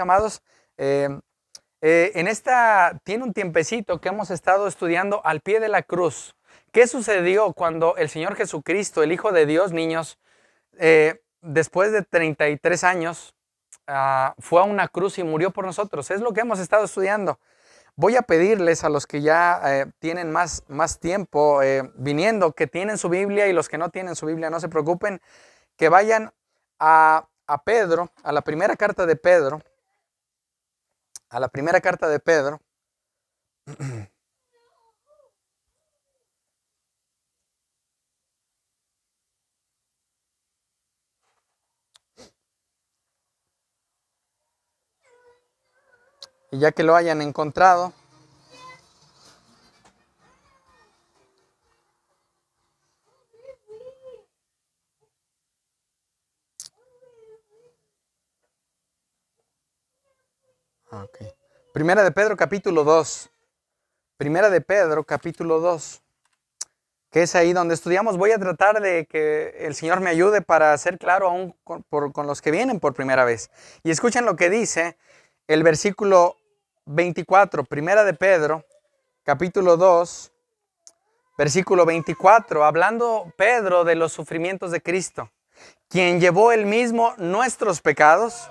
Amados, eh, tiene un tiempecito que hemos estado estudiando al pie de la cruz. ¿Qué sucedió cuando el Señor Jesucristo, el Hijo de Dios, niños, después de 33 años, fue a una cruz y murió por nosotros? Es lo que hemos estado estudiando. Voy a pedirles a los que ya tienen más tiempo viniendo, que tienen su Biblia, y los que no tienen su Biblia, no se preocupen, que vayan a Pedro, a la primera carta de Pedro. A la primera carta de Pedro. Y ya que lo hayan encontrado, okay. Primera de Pedro capítulo 2. Primera de Pedro capítulo 2, que es ahí donde estudiamos. Voy a tratar de que el Señor me ayude para ser claro aún con los que vienen por primera vez. Y escuchen lo que dice el versículo 24, Primera de Pedro capítulo 2, versículo 24, hablando Pedro de los sufrimientos de Cristo, quien llevó él mismo nuestros pecados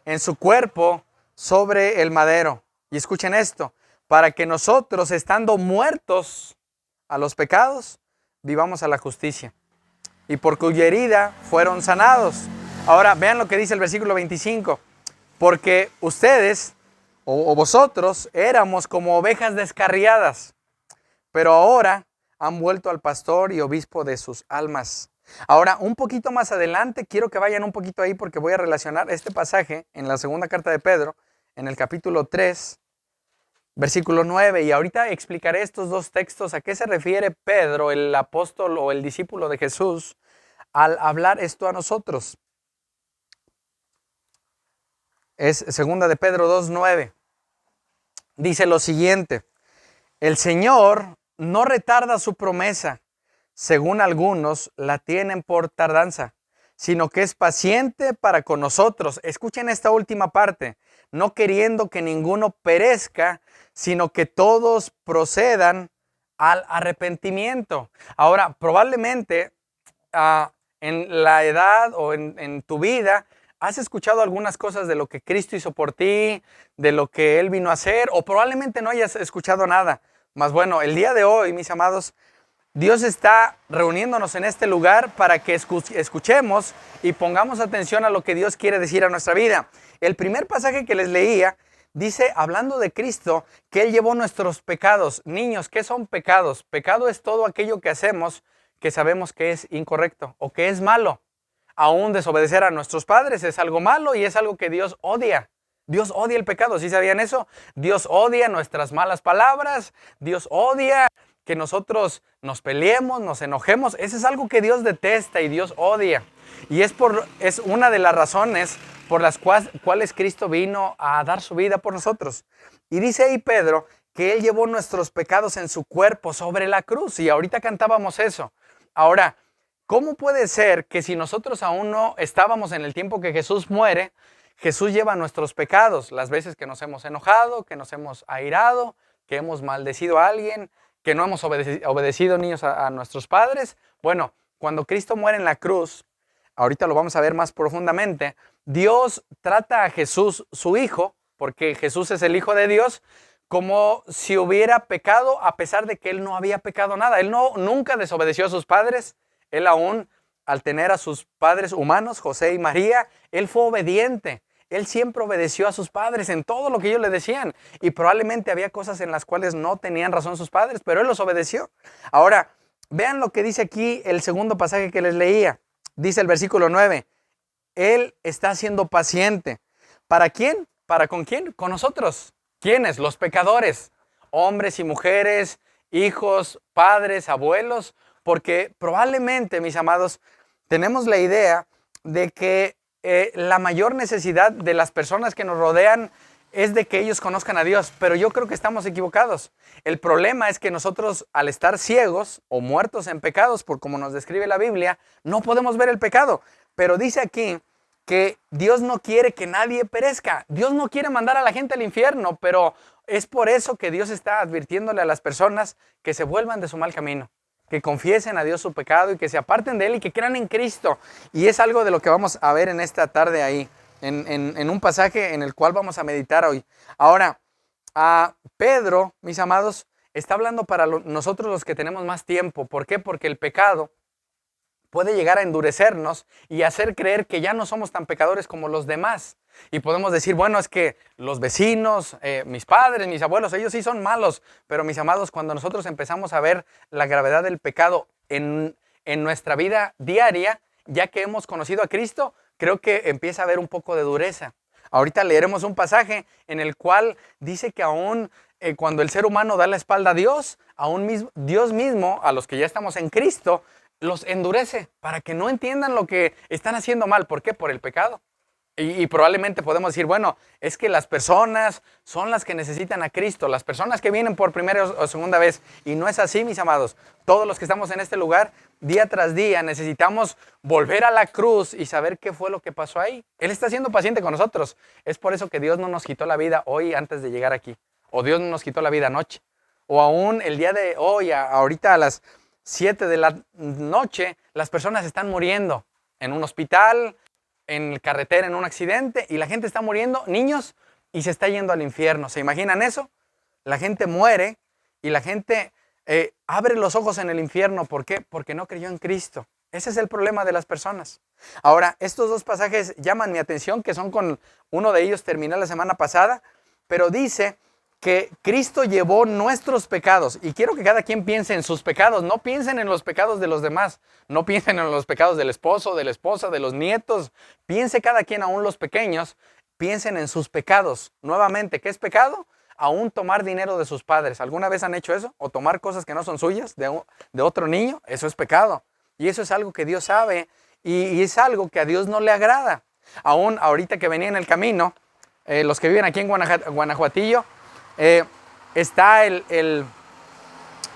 en su cuerpo sobre el madero. Y escuchen esto, para que nosotros, estando muertos a los pecados, vivamos a la justicia, y por cuya herida fueron sanados. Ahora vean lo que dice el versículo 25, porque ustedes o vosotros éramos como ovejas descarriadas, pero ahora han vuelto al pastor y obispo de sus almas. Ahora, un poquito más adelante, quiero que vayan un poquito ahí porque voy a relacionar este pasaje en la segunda carta de Pedro, en el capítulo 3, versículo 9, y ahorita explicaré estos dos textos, a qué se refiere Pedro, el apóstol o el discípulo de Jesús, al hablar esto a nosotros. Es segunda de Pedro 2:9. Dice lo siguiente: el Señor no retarda su promesa, según algunos la tienen por tardanza, sino que es paciente para con nosotros. Escuchen esta última parte: no queriendo que ninguno perezca, sino que todos procedan al arrepentimiento. Ahora, probablemente en la edad o en tu vida has escuchado algunas cosas de lo que Cristo hizo por ti, de lo que Él vino a hacer, o probablemente no hayas escuchado nada. Mas bueno, el día de hoy, mis amados, Dios está reuniéndonos en este lugar para que escuchemos y pongamos atención a lo que Dios quiere decir a nuestra vida. El primer pasaje que les leía dice, hablando de Cristo, que Él llevó nuestros pecados. Niños, ¿qué son pecados? Pecado es todo aquello que hacemos que sabemos que es incorrecto o que es malo. Aún desobedecer a nuestros padres es algo malo y es algo que Dios odia. Dios odia el pecado, ¿sí sabían eso? Dios odia nuestras malas palabras, Dios odia que nosotros nos peleemos, nos enojemos. Eso es algo que Dios detesta y Dios odia. Y es una de las razones por las cuales Cristo vino a dar su vida por nosotros. Y dice ahí Pedro que Él llevó nuestros pecados en su cuerpo sobre la cruz. Y ahorita cantábamos eso. Ahora, ¿cómo puede ser que si nosotros aún no estábamos en el tiempo que Jesús muere, Jesús lleva nuestros pecados, las veces que nos hemos enojado, que nos hemos airado, que hemos maldecido a alguien, que no hemos obedecido niños a nuestros padres? Bueno, cuando Cristo muere en la cruz, ahorita lo vamos a ver más profundamente, Dios trata a Jesús, su Hijo, porque Jesús es el Hijo de Dios, como si hubiera pecado a pesar de que Él no había pecado nada. Él nunca desobedeció a sus padres. Él aún, al tener a sus padres humanos, José y María, Él fue obediente. Él siempre obedeció a sus padres en todo lo que ellos le decían. Y probablemente había cosas en las cuales no tenían razón sus padres, pero Él los obedeció. Ahora, vean lo que dice aquí el segundo pasaje que les leía. Dice el versículo 9. Él está siendo paciente. ¿Para quién? ¿Para con quién? Con nosotros. ¿Quiénes? Los pecadores. Hombres y mujeres, hijos, padres, abuelos. Porque probablemente, mis amados, tenemos la idea de que la mayor necesidad de las personas que nos rodean es de que ellos conozcan a Dios, pero yo creo que estamos equivocados. El problema es que nosotros, al estar ciegos o muertos en pecados, por como nos describe la Biblia, no podemos ver el pecado. Pero dice aquí que Dios no quiere que nadie perezca. Dios no quiere mandar a la gente al infierno, pero es por eso que Dios está advirtiéndole a las personas que se vuelvan de su mal camino, que confiesen a Dios su pecado y que se aparten de él y que crean en Cristo. Y es algo de lo que vamos a ver en esta tarde ahí, en un pasaje en el cual vamos a meditar hoy. Ahora, a Pedro, mis amados, está hablando para nosotros los que tenemos más tiempo. ¿Por qué? Porque el pecado puede llegar a endurecernos y hacer creer que ya no somos tan pecadores como los demás. Y podemos decir, bueno, es que los vecinos, mis padres, mis abuelos, ellos sí son malos. Pero mis amados, cuando nosotros empezamos a ver la gravedad del pecado en nuestra vida diaria, ya que hemos conocido a Cristo, creo que empieza a haber un poco de dureza. Ahorita leeremos un pasaje en el cual dice que aún cuando el ser humano da la espalda a Dios, Dios mismo, a los que ya estamos en Cristo, los endurece para que no entiendan lo que están haciendo mal. ¿Por qué? Por el pecado. Y probablemente podemos decir, bueno, es que las personas son las que necesitan a Cristo, las personas que vienen por primera o segunda vez. Y no es así, mis amados. Todos los que estamos en este lugar, día tras día, necesitamos volver a la cruz y saber qué fue lo que pasó ahí. Él está siendo paciente con nosotros. Es por eso que Dios no nos quitó la vida hoy antes de llegar aquí. O Dios no nos quitó la vida anoche. O aún el día de hoy, ahorita a las 7 de la noche, las personas están muriendo en un hospital, en carretera, en un accidente, y la gente está muriendo, niños, y se está yendo al infierno. ¿Se imaginan eso? La gente muere y la gente abre los ojos en el infierno. ¿Por qué? Porque no creyó en Cristo. Ese es el problema de las personas. Ahora, estos dos pasajes llaman mi atención, que son con uno de ellos terminé la semana pasada, pero dice que Cristo llevó nuestros pecados. Y quiero que cada quien piense en sus pecados. No piensen en los pecados de los demás. No piensen en los pecados del esposo, de la esposa, de los nietos. Piense cada quien, aún los pequeños, piensen en sus pecados. Nuevamente, ¿qué es pecado? Aún tomar dinero de sus padres. ¿Alguna vez han hecho eso? ¿O tomar cosas que no son suyas de otro niño? Eso es pecado. Y eso es algo que Dios sabe y es algo que a Dios no le agrada. Aún ahorita que venía en el camino, los que viven aquí en Guanajuatillo, está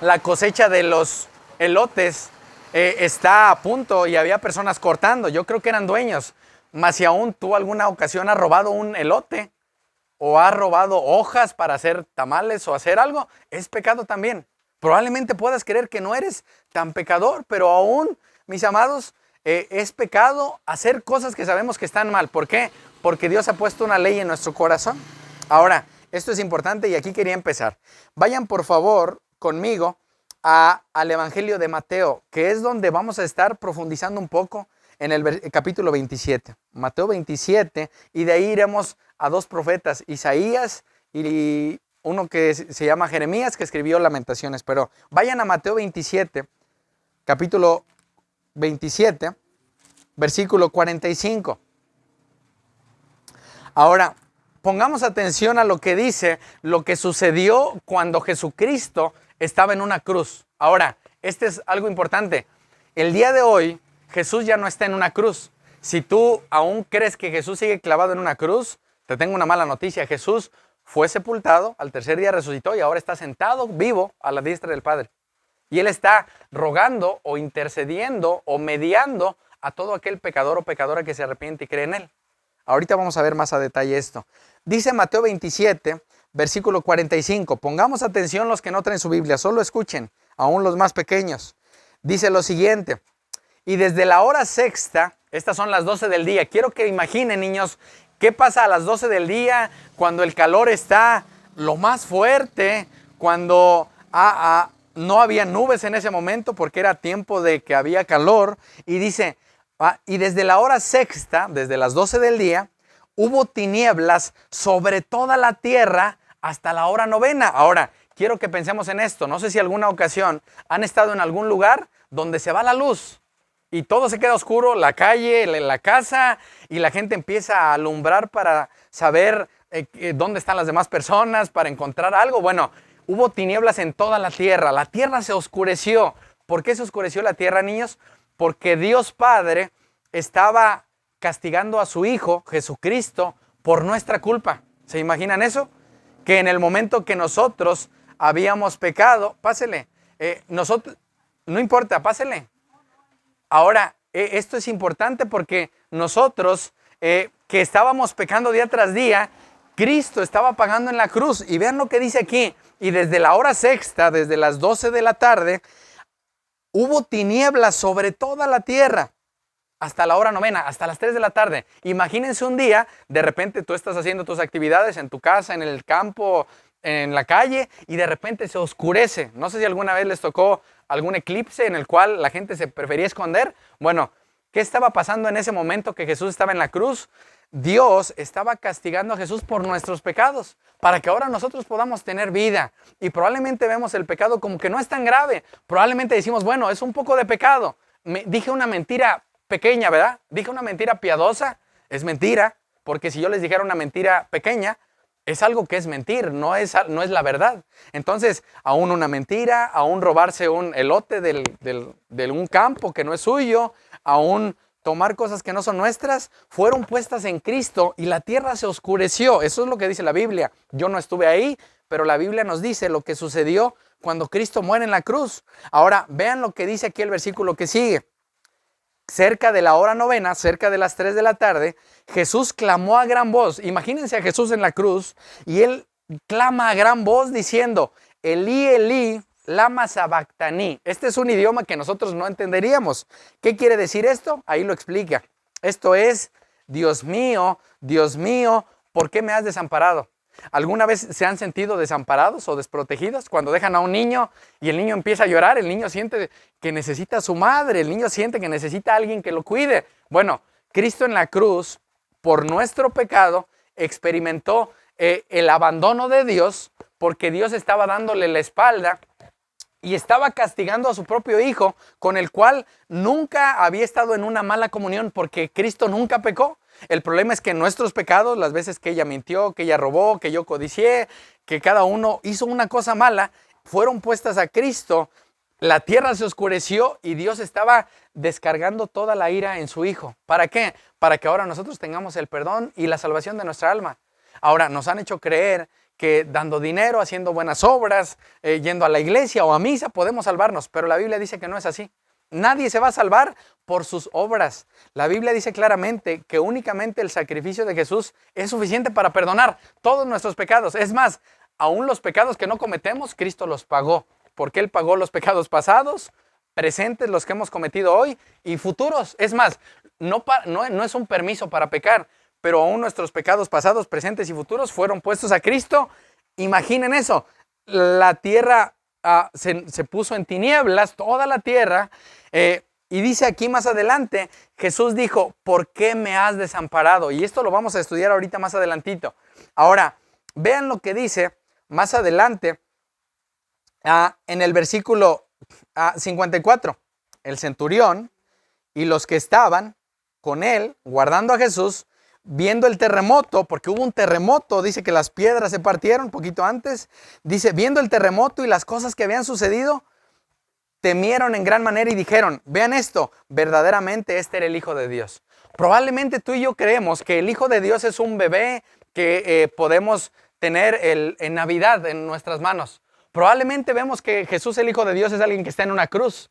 la cosecha de los elotes, está a punto y había personas cortando. Yo creo que eran dueños. Mas si aún tú alguna ocasión has robado un elote o has robado hojas para hacer tamales o hacer algo, es pecado también. Probablemente puedas creer que no eres tan pecador, pero aún, mis amados, es pecado hacer cosas que sabemos que están mal. ¿Por qué? Porque Dios ha puesto una ley en nuestro corazón. Ahora, esto es importante y aquí quería empezar. Vayan por favor conmigo al Evangelio de Mateo, que es donde vamos a estar profundizando un poco en el capítulo 27. Mateo 27, y de ahí iremos a dos profetas, Isaías y uno que se llama Jeremías, que escribió Lamentaciones. Pero vayan a Mateo 27, capítulo 27, versículo 45. Ahora, pongamos atención a lo que dice, lo que sucedió cuando Jesucristo estaba en una cruz. Ahora, este es algo importante. El día de hoy, Jesús ya no está en una cruz. Si tú aún crees que Jesús sigue clavado en una cruz, te tengo una mala noticia. Jesús fue sepultado, al tercer día resucitó y ahora está sentado vivo a la diestra del Padre. Y Él está rogando o intercediendo o mediando a todo aquel pecador o pecadora que se arrepiente y cree en Él. Ahorita vamos a ver más a detalle esto. Dice Mateo 27, versículo 45. Pongamos atención los que no traen su Biblia, solo escuchen, aún los más pequeños. Dice lo siguiente: y desde la hora sexta, estas son las 12 del día. Quiero que imaginen, niños, qué pasa a las 12 del día cuando el calor está lo más fuerte, cuando no había nubes en ese momento porque era tiempo de que había calor. Y dice, y desde la hora sexta, desde las 12 del día, hubo tinieblas sobre toda la tierra hasta la hora novena. Ahora, quiero que pensemos en esto. No sé si alguna ocasión han estado en algún lugar donde se va la luz y todo se queda oscuro, la calle, la casa, y la gente empieza a alumbrar para saber dónde están las demás personas, para encontrar algo. Bueno, hubo tinieblas en toda la tierra se oscureció. ¿Por qué se oscureció la tierra, niños? Porque Dios Padre estaba castigando a su Hijo, Jesucristo, por nuestra culpa. ¿Se imaginan eso? Que en el momento que nosotros habíamos pecado, pásele, nosotros, no importa, pásele. Ahora, esto es importante porque nosotros que estábamos pecando día tras día, Cristo estaba pagando en la cruz. Y vean lo que dice aquí. Y desde la hora sexta, desde las 12 de la tarde, hubo tinieblas sobre toda la tierra. Hasta la hora novena, hasta las 3 de la tarde. Imagínense un día, de repente tú estás haciendo tus actividades en tu casa, en el campo, en la calle, y de repente se oscurece. No sé si alguna vez les tocó algún eclipse en el cual la gente se prefería esconder. Bueno, ¿qué estaba pasando en ese momento que Jesús estaba en la cruz? Dios estaba castigando a Jesús por nuestros pecados, para que ahora nosotros podamos tener vida. Y probablemente vemos el pecado como que no es tan grave. Probablemente decimos, bueno, es un poco de pecado. Dije una mentira pequeña, ¿verdad? Dije una mentira piadosa, es mentira, porque si yo les dijera una mentira pequeña, es algo que es mentir, no es la verdad. Entonces, aún una mentira, aún robarse un elote de un campo que no es suyo, aún tomar cosas que no son nuestras, fueron puestas en Cristo y la tierra se oscureció. Eso es lo que dice la Biblia. Yo no estuve ahí, pero la Biblia nos dice lo que sucedió cuando Cristo muere en la cruz. Ahora, vean lo que dice aquí el versículo que sigue. Cerca de la hora novena, cerca de las 3 de la tarde, Jesús clamó a gran voz. Imagínense a Jesús en la cruz y él clama a gran voz diciendo, Elí, Elí, lama sabactaní. Este es un idioma que nosotros no entenderíamos. ¿Qué quiere decir esto? Ahí lo explica. Esto es, Dios mío, ¿por qué me has desamparado? ¿Alguna vez se han sentido desamparados o desprotegidos? Cuando dejan a un niño y el niño empieza a llorar, el niño siente que necesita a su madre, el niño siente que necesita a alguien que lo cuide. Bueno, Cristo en la cruz, por nuestro pecado, experimentó el abandono de Dios porque Dios estaba dándole la espalda y estaba castigando a su propio Hijo, con el cual nunca había estado en una mala comunión porque Cristo nunca pecó. El problema es que nuestros pecados, las veces que ella mintió, que ella robó, que yo codicié, que cada uno hizo una cosa mala, fueron puestas a Cristo. La tierra se oscureció y Dios estaba descargando toda la ira en su Hijo. ¿Para qué? Para que ahora nosotros tengamos el perdón y la salvación de nuestra alma. Ahora, nos han hecho creer que dando dinero, haciendo buenas obras, yendo a la iglesia o a misa, podemos salvarnos. Pero la Biblia dice que no es así. Nadie se va a salvar por sus obras. La Biblia dice claramente que únicamente el sacrificio de Jesús es suficiente para perdonar todos nuestros pecados. Es más, aún los pecados que no cometemos, Cristo los pagó. Porque Él pagó los pecados pasados, presentes, los que hemos cometido hoy y futuros. Es más, no es un permiso para pecar, pero aún nuestros pecados pasados, presentes y futuros fueron puestos a Cristo. Imaginen eso, la tierra se puso en tinieblas, toda la tierra, y dice aquí más adelante, Jesús dijo, ¿por qué me has desamparado? Y esto lo vamos a estudiar ahorita más adelantito. Ahora, vean lo que dice más adelante en el versículo 54. El centurión y los que estaban con él, guardando a Jesús, viendo el terremoto, porque hubo un terremoto, dice que las piedras se partieron un poquito antes, dice, viendo el terremoto y las cosas que habían sucedido, temieron en gran manera y dijeron, vean esto, verdaderamente este era el Hijo de Dios. Probablemente tú y yo creemos que el Hijo de Dios es un bebé que podemos tener en Navidad en nuestras manos. Probablemente vemos que Jesús, el Hijo de Dios, es alguien que está en una cruz,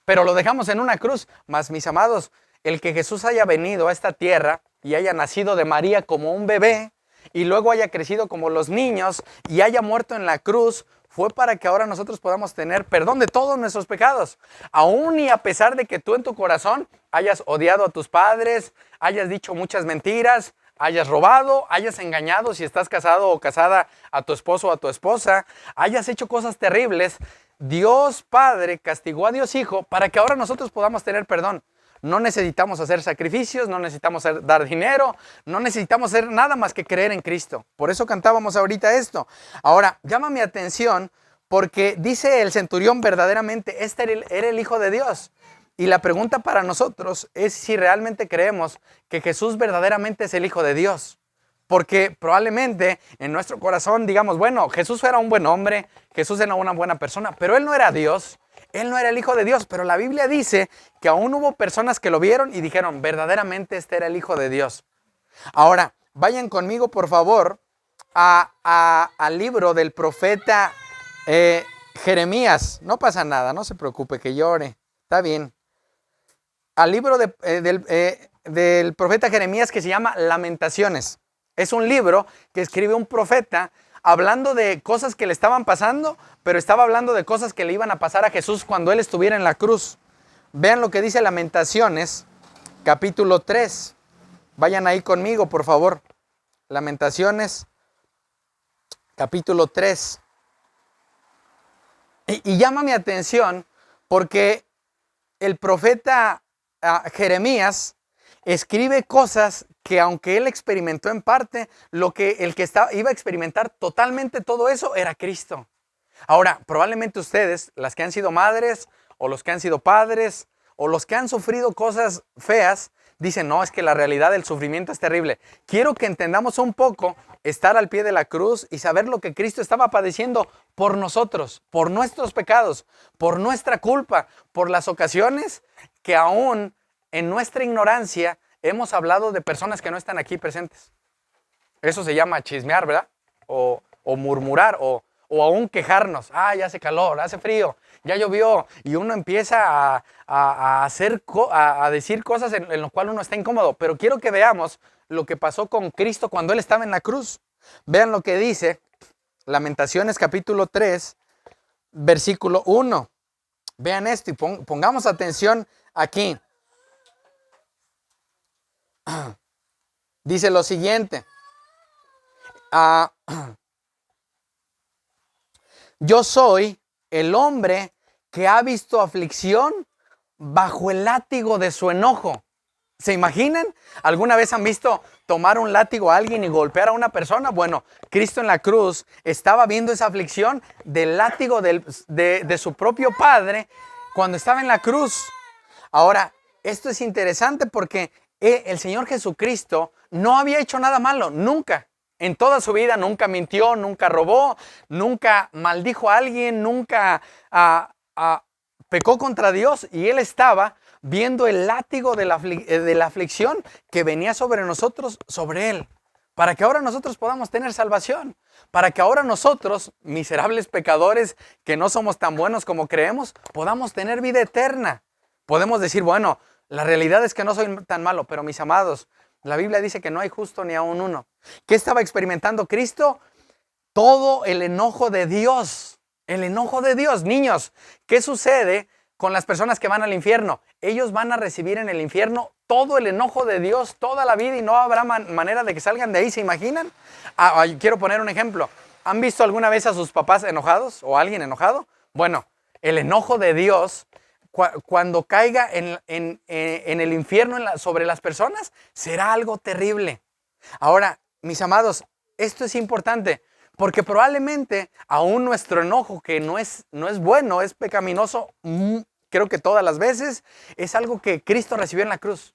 pero lo dejamos en una cruz. Mas, mis amados, el que Jesús haya venido a esta tierra y haya nacido de María como un bebé y luego haya crecido como los niños y haya muerto en la cruz, fue para que ahora nosotros podamos tener perdón de todos nuestros pecados. Aún y a pesar de que tú en tu corazón hayas odiado a tus padres, hayas dicho muchas mentiras, hayas robado, hayas engañado si estás casado o casada a tu esposo o a tu esposa, hayas hecho cosas terribles, Dios Padre castigó a Dios Hijo para que ahora nosotros podamos tener perdón. No necesitamos hacer sacrificios, no necesitamos dar dinero, no necesitamos hacer nada más que creer en Cristo. Por eso cantábamos ahorita esto. Ahora, llama mi atención porque dice el centurión verdaderamente, este era el Hijo de Dios. Y la pregunta para nosotros es si realmente creemos que Jesús verdaderamente es el Hijo de Dios. Porque probablemente en nuestro corazón digamos, bueno, Jesús era un buen hombre, Jesús era una buena persona, pero Él no era Dios. Él no era el Hijo de Dios, pero la Biblia dice que aún hubo personas que lo vieron y dijeron, verdaderamente este era el Hijo de Dios. Ahora, vayan conmigo, por favor, al libro del profeta Jeremías. No pasa nada, no se preocupe que llore, está bien. Al libro del profeta Jeremías que se llama Lamentaciones. Es un libro que escribe un profeta hablando de cosas que le estaban pasando, pero estaba hablando de cosas que le iban a pasar a Jesús cuando Él estuviera en la cruz. Vean lo que dice Lamentaciones, capítulo 3. Vayan ahí conmigo, por favor. Lamentaciones, capítulo 3. Y llama mi atención porque el profeta Jeremías escribe cosas que aunque él experimentó en parte, el que iba a experimentar totalmente todo eso era Cristo. Ahora, probablemente ustedes, las que han sido madres, o los que han sido padres, o los que han sufrido cosas feas, dicen, no, es que la realidad del sufrimiento es terrible. Quiero que entendamos un poco, estar al pie de la cruz y saber lo que Cristo estaba padeciendo por nosotros, por nuestros pecados, por nuestra culpa, por las ocasiones que aún en nuestra ignorancia hemos hablado de personas que no están aquí presentes. Eso se llama chismear, ¿verdad? O murmurar, o aún quejarnos. Ah, ya hace calor, hace frío, ya llovió. Y uno empieza a decir cosas en las cuales uno está incómodo. Pero quiero que veamos lo que pasó con Cristo cuando Él estaba en la cruz. Vean lo que dice Lamentaciones capítulo 3, versículo 1. Vean esto y pongamos atención aquí. Dice lo siguiente. Yo soy el hombre que ha visto aflicción bajo el látigo de su enojo. ¿Se imaginan? ¿Alguna vez han visto tomar un látigo a alguien y golpear a una persona? Bueno, Cristo en la cruz estaba viendo esa aflicción del látigo de su propio Padre cuando estaba en la cruz. Ahora, esto es interesante porque el Señor Jesucristo no había hecho nada malo, nunca. En toda su vida nunca mintió, nunca robó, nunca maldijo a alguien, nunca pecó contra Dios. Y Él estaba viendo el látigo de la aflicción que venía sobre nosotros, sobre Él. Para que ahora nosotros podamos tener salvación. Para que ahora nosotros, miserables pecadores, que no somos tan buenos como creemos, podamos tener vida eterna. Podemos decir, bueno, la realidad es que no soy tan malo, pero mis amados, la Biblia dice que no hay justo ni aun uno. ¿Qué estaba experimentando Cristo? Todo el enojo de Dios. El enojo de Dios. Niños, ¿qué sucede con las personas que van al infierno? Ellos van a recibir en el infierno todo el enojo de Dios toda la vida y no habrá manera de que salgan de ahí. ¿Se imaginan? Quiero poner un ejemplo. ¿Han visto alguna vez a sus papás enojados o a alguien enojado? Bueno, el enojo de Dios, cuando caiga en el infierno sobre las personas, será algo terrible. Ahora, mis amados, esto es importante porque probablemente aún nuestro enojo, que no es bueno, es pecaminoso, creo que todas las veces, es algo que Cristo recibió en la cruz.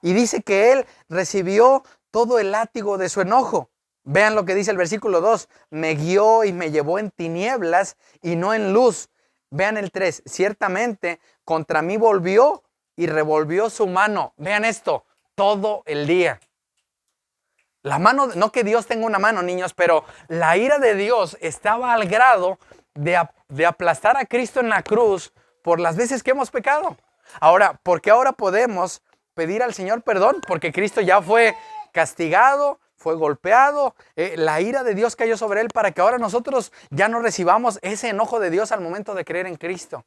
Y dice que Él recibió todo el látigo de su enojo. Vean lo que dice el versículo 2. Me guió y me llevó en tinieblas y no en luz. Vean el 3, ciertamente contra mí volvió y revolvió su mano. Vean esto, todo el día. La mano, no que Dios tenga una mano, niños, pero la ira de Dios estaba al grado de aplastar a Cristo en la cruz por las veces que hemos pecado. Ahora, ¿por qué ahora podemos pedir al Señor perdón? Porque Cristo ya fue castigado, fue golpeado, la ira de Dios cayó sobre Él para que ahora nosotros ya no recibamos ese enojo de Dios al momento de creer en Cristo.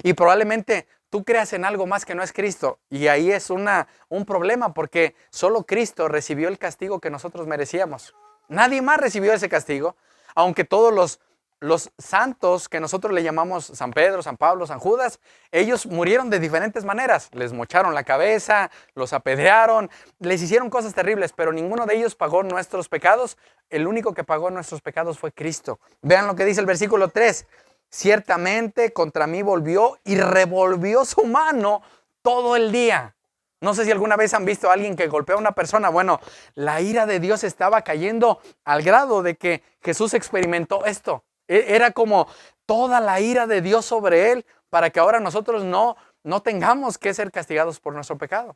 Y probablemente tú creas en algo más que no es Cristo. Y ahí es un problema porque solo Cristo recibió el castigo que nosotros merecíamos. Nadie más recibió ese castigo, aunque todos los santos que nosotros le llamamos San Pedro, San Pablo, San Judas, ellos murieron de diferentes maneras. Les mocharon la cabeza, los apedrearon, les hicieron cosas terribles, pero ninguno de ellos pagó nuestros pecados. El único que pagó nuestros pecados fue Cristo. Vean lo que dice el versículo 3. Ciertamente contra mí volvió y revolvió su mano todo el día. No sé si alguna vez han visto a alguien que golpea a una persona. Bueno, la ira de Dios estaba cayendo al grado de que Jesús experimentó esto. Era como toda la ira de Dios sobre Él para que ahora nosotros no tengamos que ser castigados por nuestro pecado.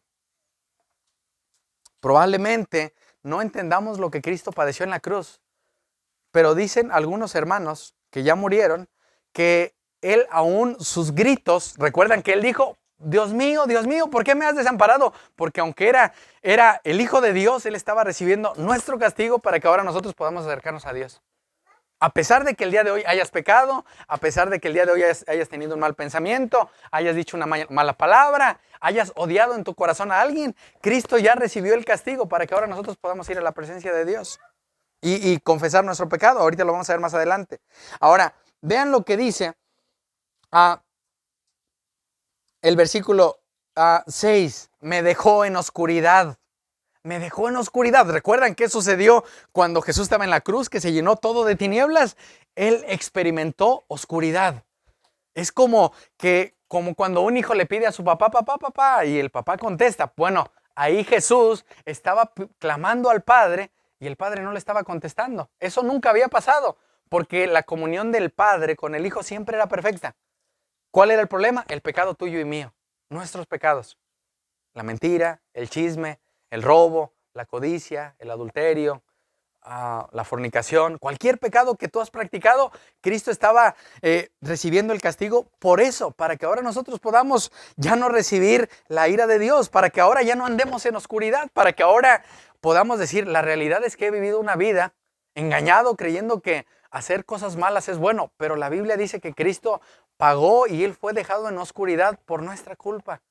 Probablemente no entendamos lo que Cristo padeció en la cruz, pero dicen algunos hermanos que ya murieron que Él aún sus gritos, recuerdan que Él dijo, Dios mío, ¿por qué me has desamparado? Porque aunque era el Hijo de Dios, Él estaba recibiendo nuestro castigo para que ahora nosotros podamos acercarnos a Dios. A pesar de que el día de hoy hayas pecado, a pesar de que el día de hoy hayas tenido un mal pensamiento, hayas dicho una mala palabra, hayas odiado en tu corazón a alguien, Cristo ya recibió el castigo para que ahora nosotros podamos ir a la presencia de Dios y confesar nuestro pecado. Ahorita lo vamos a ver más adelante. Ahora, vean lo que dice el versículo 6. Me dejó en oscuridad. Me dejó en oscuridad. ¿Recuerdan qué sucedió cuando Jesús estaba en la cruz? Que se llenó todo de tinieblas. Él experimentó oscuridad. Es como cuando un hijo le pide a su papá, papá, papá, y el papá contesta. Bueno, ahí Jesús estaba clamando al Padre y el Padre no le estaba contestando. Eso nunca había pasado, porque la comunión del Padre con el Hijo siempre era perfecta. ¿Cuál era el problema? El pecado tuyo y mío. Nuestros pecados. La mentira, el chisme, el robo, la codicia, el adulterio, la fornicación, cualquier pecado que tú has practicado, Cristo estaba recibiendo el castigo por eso, para que ahora nosotros podamos ya no recibir la ira de Dios, para que ahora ya no andemos en oscuridad, para que ahora podamos decir, la realidad es que he vivido una vida engañado, creyendo que hacer cosas malas es bueno, pero la Biblia dice que Cristo pagó y Él fue dejado en oscuridad por nuestra culpa.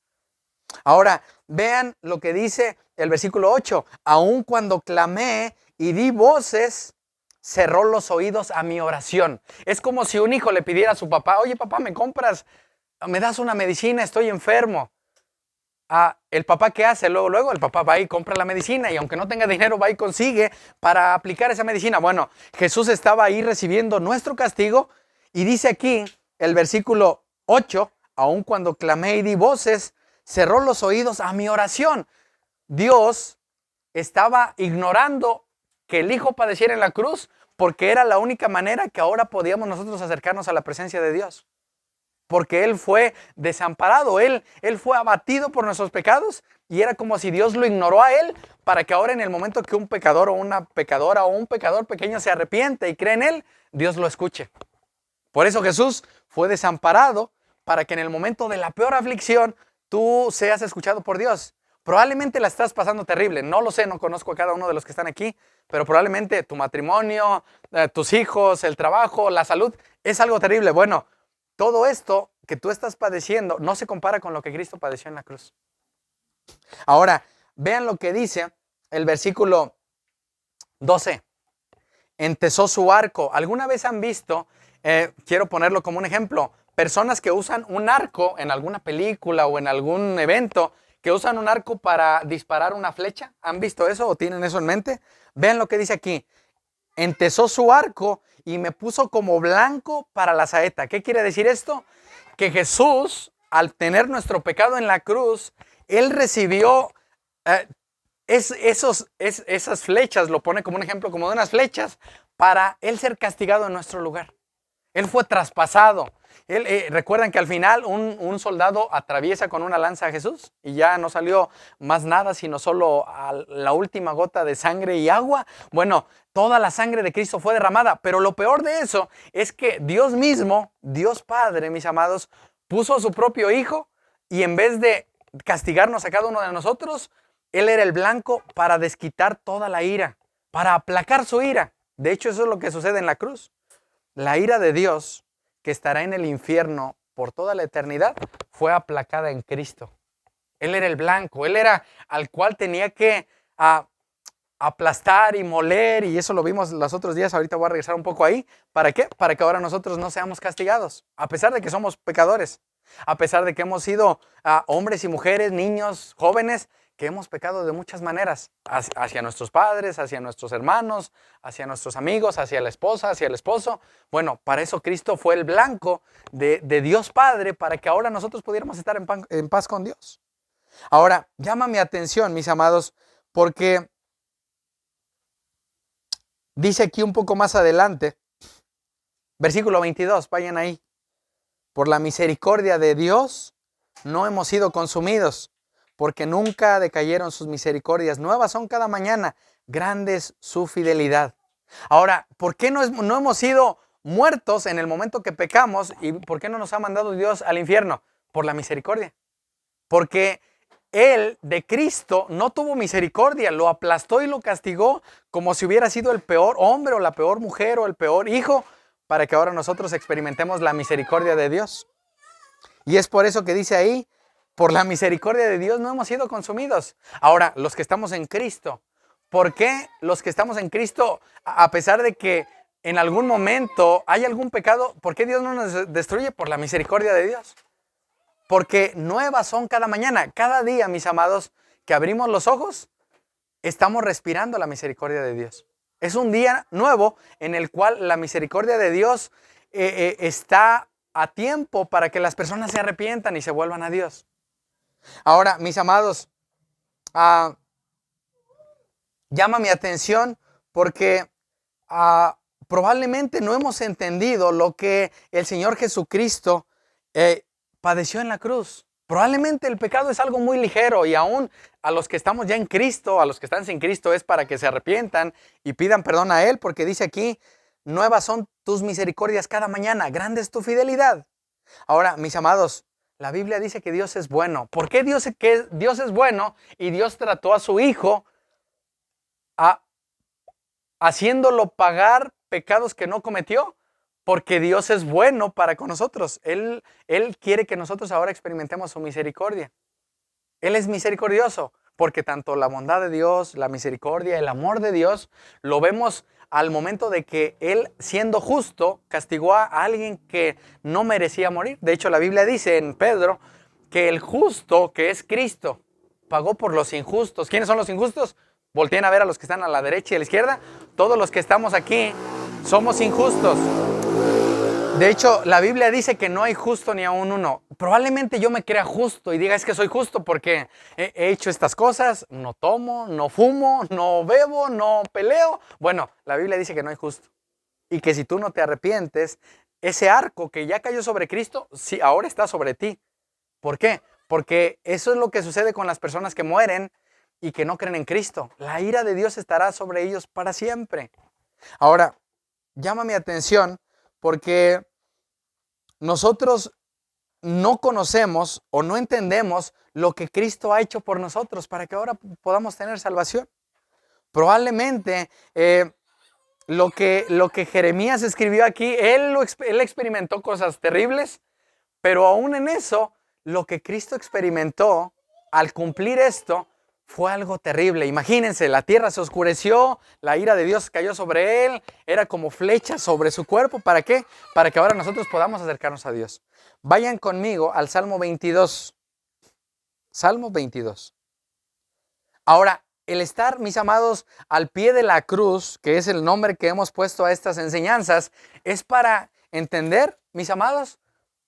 Ahora, vean lo que dice el versículo 8. Aun cuando clamé y di voces, cerró los oídos a mi oración. Es como si un hijo le pidiera a su papá, oye papá, me das una medicina, estoy enfermo. El papá, ¿qué hace? Luego el papá va y compra la medicina y aunque no tenga dinero, va y consigue para aplicar esa medicina. Bueno, Jesús estaba ahí recibiendo nuestro castigo y dice aquí el versículo 8, aun cuando clamé y di voces, cerró los oídos a mi oración. Dios estaba ignorando que el Hijo padeciera en la cruz porque era la única manera que ahora podíamos nosotros acercarnos a la presencia de Dios. Porque Él fue desamparado, Él fue abatido por nuestros pecados y era como si Dios lo ignoró a Él para que ahora en el momento que un pecador o una pecadora o un pecador pequeño se arrepiente y cree en Él, Dios lo escuche. Por eso Jesús fue desamparado para que en el momento de la peor aflicción tú seas escuchado por Dios. Probablemente la estás pasando terrible, no lo sé, no conozco a cada uno de los que están aquí, pero probablemente tu matrimonio, tus hijos, el trabajo, la salud, es algo terrible. Bueno, todo esto que tú estás padeciendo no se compara con lo que Cristo padeció en la cruz. Ahora, vean lo que dice el versículo 12. Entesó su arco. ¿Alguna vez han visto, quiero ponerlo como un ejemplo, personas que usan un arco en alguna película o en algún evento, que usan un arco para disparar una flecha? ¿Han visto eso o tienen eso en mente? Vean lo que dice aquí. Entesó su arco y me puso como blanco para la saeta. ¿Qué quiere decir esto? Que Jesús, al tener nuestro pecado en la cruz, Él recibió esas flechas, lo pone como un ejemplo, como de unas flechas, para Él ser castigado en nuestro lugar. Él fue traspasado. Recuerdan que al final un soldado atraviesa con una lanza a Jesús y ya no salió más nada, sino solo la última gota de sangre y agua. Bueno, toda la sangre de Cristo fue derramada, pero lo peor de eso es que Dios mismo, Dios Padre, mis amados, puso a su propio Hijo y en vez de castigarnos a cada uno de nosotros, Él era el blanco para desquitar toda la ira, para aplacar su ira. De hecho, eso es lo que sucede en la cruz. La ira de Dios, que estará en el infierno por toda la eternidad, fue aplacada en Cristo. Él era el blanco, Él era al cual tenía que aplastar y moler, y eso lo vimos los otros días. Ahorita voy a regresar un poco ahí. ¿Para qué? Para que ahora nosotros no seamos castigados, a pesar de que somos pecadores, a pesar de que hemos sido hombres y mujeres, niños, jóvenes, que hemos pecado de muchas maneras, hacia nuestros padres, hacia nuestros hermanos, hacia nuestros amigos, hacia la esposa, hacia el esposo. Bueno, para eso Cristo fue el blanco de Dios Padre, para que ahora nosotros pudiéramos estar en paz con Dios. Ahora, llama mi atención, mis amados, porque dice aquí un poco más adelante, versículo 22, vayan ahí. Por la misericordia de Dios no hemos sido consumidos, porque nunca decayeron sus misericordias. Nuevas son cada mañana, grande es su fidelidad. Ahora, ¿por qué no hemos sido muertos en el momento que pecamos? ¿Y por qué no nos ha mandado Dios al infierno? Por la misericordia. Porque Él de Cristo no tuvo misericordia, lo aplastó y lo castigó como si hubiera sido el peor hombre o la peor mujer o el peor hijo, para que ahora nosotros experimentemos la misericordia de Dios. Y es por eso que dice ahí, por la misericordia de Dios no hemos sido consumidos. Ahora, los que estamos en Cristo, ¿por qué los que estamos en Cristo, a pesar de que en algún momento hay algún pecado, por qué Dios no nos destruye? Por la misericordia de Dios. Porque nuevas son cada mañana, cada día, mis amados, que abrimos los ojos, estamos respirando la misericordia de Dios. Es un día nuevo en el cual la misericordia de Dios está a tiempo para que las personas se arrepientan y se vuelvan a Dios. Ahora, mis amados, llama mi atención porque probablemente no hemos entendido lo que el Señor Jesucristo padeció en la cruz. Probablemente el pecado es algo muy ligero y aún a los que estamos ya en Cristo, a los que están sin Cristo, es para que se arrepientan y pidan perdón a Él, porque dice aquí, nuevas son tus misericordias cada mañana, grande es tu fidelidad. Ahora, mis amados, la Biblia dice que Dios es bueno. ¿Por qué Dios es bueno y Dios trató a su Hijo haciéndolo pagar pecados que no cometió? Porque Dios es bueno para con nosotros. Él quiere que nosotros ahora experimentemos su misericordia. Él es misericordioso, porque tanto la bondad de Dios, la misericordia, el amor de Dios, lo vemos al momento de que Él, siendo justo, castigó a alguien que no merecía morir. De hecho, la Biblia dice en Pedro que el justo, que es Cristo, pagó por los injustos. ¿Quiénes son los injustos? Volteen a ver a los que están a la derecha y a la izquierda. Todos los que estamos aquí somos injustos. De hecho, la Biblia dice que no hay justo ni aun uno. Probablemente yo me crea justo y diga, es que soy justo porque he hecho estas cosas, no tomo, no fumo, no bebo, no peleo. Bueno, la Biblia dice que no hay justo. Y que si tú no te arrepientes, ese arco que ya cayó sobre Cristo, sí, ahora está sobre ti. ¿Por qué? Porque eso es lo que sucede con las personas que mueren y que no creen en Cristo. La ira de Dios estará sobre ellos para siempre. Ahora, llama mi atención porque nosotros no conocemos o no entendemos lo que Cristo ha hecho por nosotros para que ahora podamos tener salvación. Probablemente lo que Jeremías escribió aquí, él experimentó cosas terribles, pero aún en eso, lo que Cristo experimentó al cumplir esto fue algo terrible. Imagínense, la tierra se oscureció, la ira de Dios cayó sobre él, era como flechas sobre su cuerpo. ¿Para qué? Para que ahora nosotros podamos acercarnos a Dios. Vayan conmigo al Salmo 22. Salmo 22. Ahora, el estar, mis amados, al pie de la cruz, que es el nombre que hemos puesto a estas enseñanzas, es para entender, mis amados,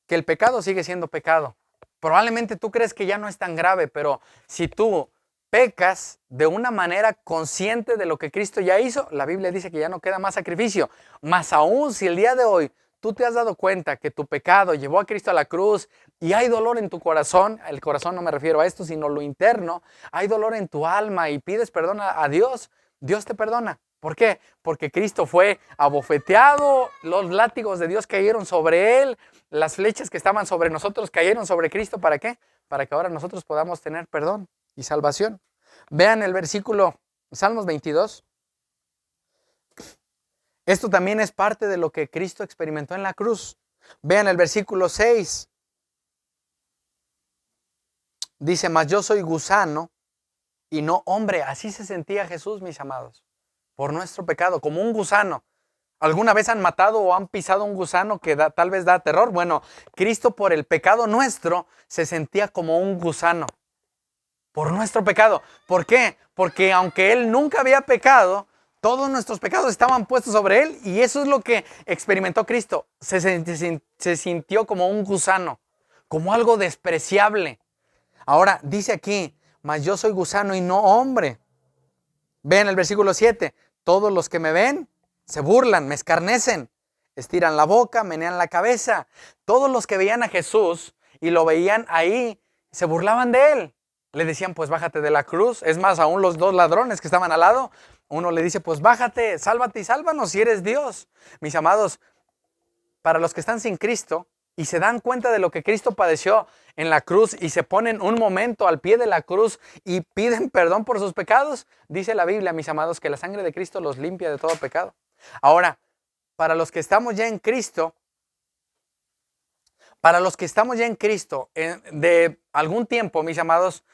que el pecado sigue siendo pecado. Probablemente tú crees que ya no es tan grave, pero si tú pecas de una manera consciente de lo que Cristo ya hizo, la Biblia dice que ya no queda más sacrificio. Más aún, si el día de hoy tú te has dado cuenta que tu pecado llevó a Cristo a la cruz y hay dolor en tu corazón, el corazón no me refiero a esto, sino lo interno, hay dolor en tu alma y pides perdón a Dios, Dios te perdona. ¿Por qué? Porque Cristo fue abofeteado, los látigos de Dios cayeron sobre Él, las flechas que estaban sobre nosotros cayeron sobre Cristo. ¿Para qué? Para que ahora nosotros podamos tener perdón y salvación. Vean el versículo, Salmos 22. Esto también es parte de lo que Cristo experimentó en la cruz. Vean el versículo 6. Dice, mas yo soy gusano y no hombre. Así se sentía Jesús, mis amados, por nuestro pecado, como un gusano. ¿Alguna vez han matado o han pisado un gusano que tal vez da terror? Bueno, Cristo por el pecado nuestro se sentía como un gusano. Por nuestro pecado. ¿Por qué? Porque aunque Él nunca había pecado, todos nuestros pecados estaban puestos sobre Él y eso es lo que experimentó Cristo. Se sintió como un gusano, como algo despreciable. Ahora dice aquí, mas yo soy gusano y no hombre. Vean el versículo 7. Todos los que me ven se burlan, me escarnecen, estiran la boca, menean la cabeza. Todos los que veían a Jesús y lo veían ahí, se burlaban de Él. Le decían, pues bájate de la cruz. Es más, aún los dos ladrones que estaban al lado, uno le dice, pues bájate, sálvate y sálvanos si eres Dios. Mis amados, para los que están sin Cristo, y se dan cuenta de lo que Cristo padeció en la cruz y se ponen un momento al pie de la cruz y piden perdón por sus pecados, dice la Biblia, mis amados, que la sangre de Cristo los limpia de todo pecado. Ahora, para los que estamos ya en Cristo, de algún tiempo, mis amados,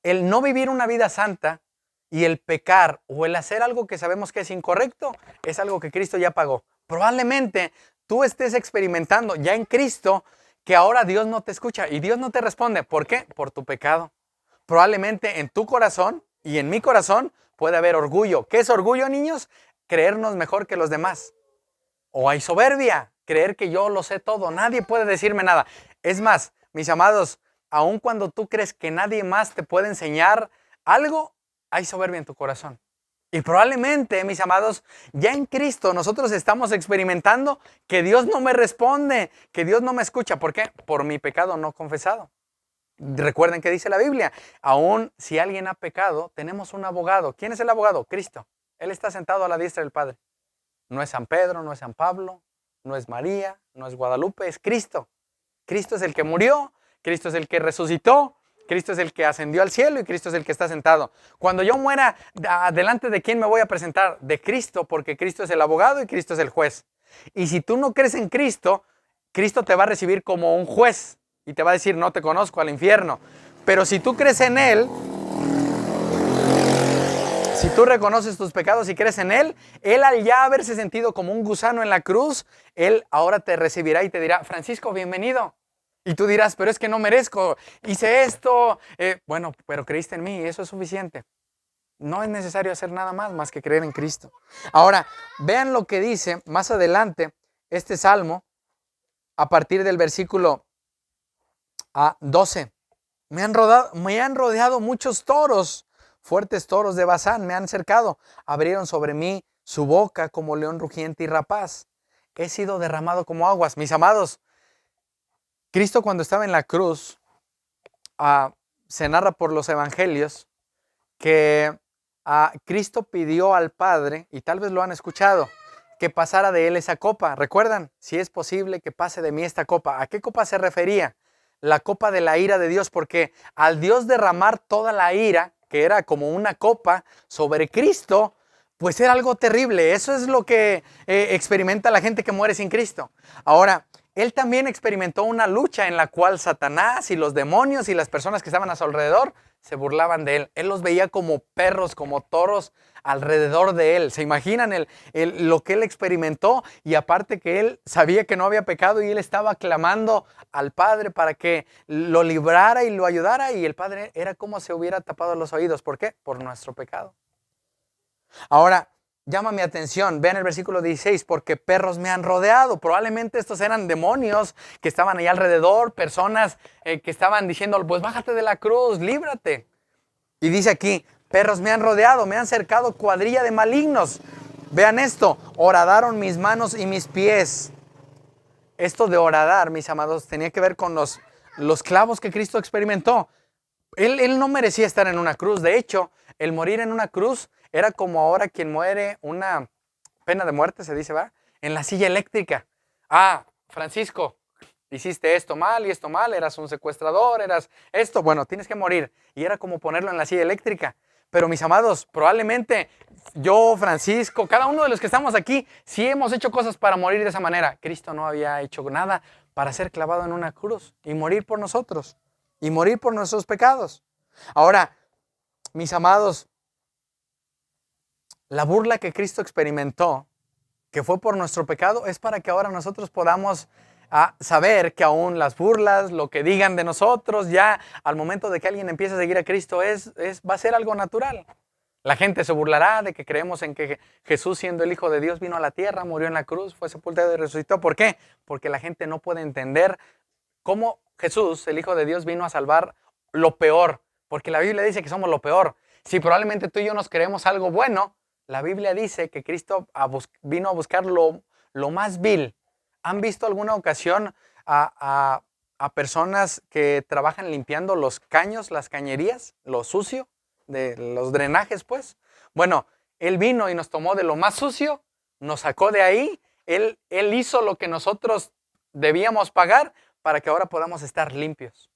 el no vivir una vida santa y el pecar o el hacer algo que sabemos que es incorrecto, es algo que Cristo ya pagó. Probablemente tú estés experimentando ya en Cristo que ahora Dios no te escucha y Dios no te responde. ¿Por qué? Por tu pecado. Probablemente en tu corazón y en mi corazón puede haber orgullo. ¿Qué es orgullo, niños? Creernos mejor que los demás. O hay soberbia, creer que yo lo sé todo, nadie puede decirme nada. Es más, mis amados, aun cuando tú crees que nadie más te puede enseñar algo, hay soberbia en tu corazón. Y probablemente, mis amados, ya en Cristo nosotros estamos experimentando que Dios no me responde, que Dios no me escucha. ¿Por qué? Por mi pecado no confesado. Recuerden que dice la Biblia, aun si alguien ha pecado, tenemos un abogado. ¿Quién es el abogado? Cristo. Él está sentado a la diestra del Padre. No es San Pedro, no es San Pablo, no es María, no es Guadalupe, es Cristo. Cristo es el que murió, Cristo es el que resucitó, Cristo es el que ascendió al cielo y Cristo es el que está sentado. Cuando yo muera, ¿delante de quién me voy a presentar? De Cristo, porque Cristo es el abogado y Cristo es el juez. Y si tú no crees en Cristo, Cristo te va a recibir como un juez y te va a decir, no te conozco, al infierno. Pero si tú crees en Él, si tú reconoces tus pecados y crees en Él, Él al ya haberse sentido como un gusano en la cruz, Él ahora te recibirá y te dirá, Francisco, bienvenido. Y tú dirás, pero es que no merezco, hice esto. Bueno, pero creíste en mí y eso es suficiente. No es necesario hacer nada más que creer en Cristo. Ahora, vean lo que dice más adelante este salmo a partir del versículo 12. Me han rodeado muchos toros. Fuertes toros de Basán me han cercado, abrieron sobre mí su boca como león rugiente y rapaz. He sido derramado como aguas. Mis amados, Cristo cuando estaba en la cruz, se narra por los evangelios que Cristo pidió al Padre, y tal vez lo han escuchado, que pasara de él esa copa. ¿Recuerdan? Si es posible que pase de mí esta copa. ¿A qué copa se refería? La copa de la ira de Dios, porque al Dios derramar toda la ira, que era como una copa sobre Cristo, pues era algo terrible. Eso es lo que experimenta la gente que muere sin Cristo. Ahora, Él también experimentó una lucha en la cual Satanás y los demonios y las personas que estaban a su alrededor se burlaban de Él. Él los veía como perros, como toros alrededor de Él. ¿Se imaginan lo que Él experimentó? Y aparte que Él sabía que no había pecado y Él estaba clamando al Padre para que lo librara y lo ayudara, y el Padre era como si hubiera tapado los oídos. ¿Por qué? Por nuestro pecado. Ahora, llama mi atención, vean el versículo 16, porque perros me han rodeado. Probablemente estos eran demonios que estaban ahí alrededor, personas que estaban diciendo, pues bájate de la cruz, líbrate. Y dice aquí, perros me han rodeado, me han cercado cuadrilla de malignos. Vean esto, horadaron mis manos y mis pies. Esto de horadar, mis amados, tenía que ver con los clavos que Cristo experimentó. Él no merecía estar en una cruz. De hecho, el morir en una cruz era como ahora quien muere una pena de muerte, se dice, ¿va? En la silla eléctrica. Francisco, hiciste esto mal y esto mal, eras un secuestrador, eras esto, bueno, tienes que morir. Y era como ponerlo en la silla eléctrica. Pero mis amados, probablemente yo, Francisco, cada uno de los que estamos aquí, sí hemos hecho cosas para morir de esa manera. Cristo no había hecho nada para ser clavado en una cruz y morir por nosotros y morir por nuestros pecados. Ahora, mis amados, la burla que Cristo experimentó, que fue por nuestro pecado, es para que ahora nosotros podamos saber que aún las burlas, lo que digan de nosotros, ya al momento de que alguien empiece a seguir a Cristo, va a ser algo natural. La gente se burlará de que creemos en que Jesús, siendo el Hijo de Dios, vino a la tierra, murió en la cruz, fue sepultado y resucitó. ¿Por qué? Porque la gente no puede entender cómo Jesús, el Hijo de Dios, vino a salvar lo peor. Porque la Biblia dice que somos lo peor. Si probablemente tú y yo nos creemos algo bueno, la Biblia dice que Cristo vino a buscar lo más vil. ¿Han visto alguna ocasión a personas que trabajan limpiando los caños, las cañerías, lo sucio de los drenajes, pues? Bueno, Él vino y nos tomó de lo más sucio, nos sacó de ahí, Él hizo lo que nosotros debíamos pagar para que ahora podamos estar limpios,